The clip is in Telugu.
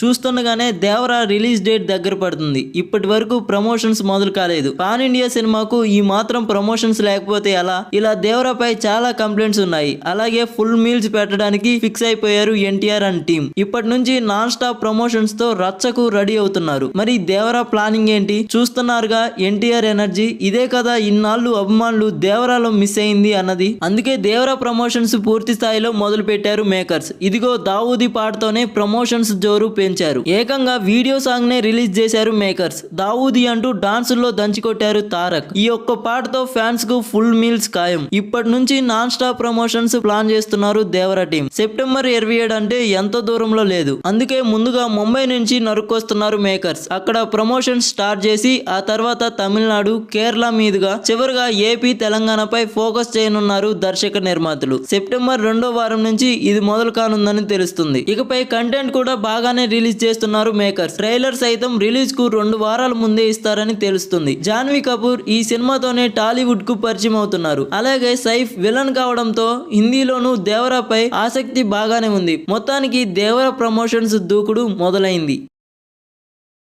చూస్తుండగానే దేవరా రిలీజ్ డేట్ దగ్గర పడుతుంది. ఇప్పటి వరకు ప్రమోషన్స్ మొదలు కాలేదు. పాన్ ఇండియా సినిమాకు ఈ మాత్రం ప్రమోషన్స్ లేకపోతే ఎలా? ఇలా దేవరాపై చాలా కంప్లైంట్స్ ఉన్నాయి. అలాగే ఫుల్ మీల్స్ పెట్టడానికి ఫిక్స్ అయిపోయారు ఎన్టీఆర్ అండ్ టీమ్. ఇప్పటి నుంచి నాన్ స్టాప్ ప్రమోషన్స్ తో రచ్చకు రెడీ అవుతున్నారు. మరి దేవరా ప్లానింగ్ ఏంటి? చూస్తున్నారుగా ఎన్టీఆర్ ఎనర్జీ. ఇదే కదా ఇన్నాళ్ళు అభిమానులు దేవరాలో మిస్ అయింది అన్నది. అందుకే దేవరా ప్రమోషన్స్ పూర్తి స్థాయిలో మొదలు పెట్టారు మేకర్స్. ఇదిగో దావూదీ పాటతోనే ప్రమోషన్స్ జోరు పెంచారు. ఏకంగా వీడియో సాంగ్ నే రిలీజ్ చేశారు మేకర్స్. దావూదీ అంటూ డాన్సుల్లో దంచికొట్టారు తారక్. ఈ ఒక్క పాటతో ఫ్యాన్స్ కు ఫుల్ మీల్స్ ఖాయం. ఇప్పటి నుంచి నాన్ స్టాప్ ప్రమోషన్స్ ప్లాన్ చేస్తున్నారు దేవరా టీం. సెప్టెంబర్ 27 అంటే ఎంతో దూరంలో లేదు. అందుకే ముందుగా ముంబై నుంచి నరుక్కొస్తున్నారు మేకర్స్. అక్కడ ప్రమోషన్స్ స్టార్ట్ చేసి ఆ తర్వాత తమిళనాడు, కేరళ మీదుగా చివరిగా ఏపీ, తెలంగాణపై ఫోకస్ చేయనున్నారు దర్శక నిర్మాతలు. సెప్టెంబర్ 2వ వారం నుంచి ఇది మొదలు కానుందని తెలుస్తుంది. ఇకపై కంటెంట్ కూడా బాగానే రిలీజ్ చేస్తున్నారు మేకర్స్. ట్రైలర్ సైతం రిలీజ్ కు 2 వారాల ముందే ఇస్తారని తెలుస్తుంది. జాన్వీ కపూర్ ఈ సినిమాతోనే టాలీవుడ్ కు పరిచయం అవుతున్నారు. అలాగే సైఫ్ విలన్ కావడంతో హిందీలోనూ దేవరాపై ఆసక్తి బాగానే ఉంది. మొత్తానికి దేవరా ప్రమోషన్స్ దూకుడు మొదలైంది.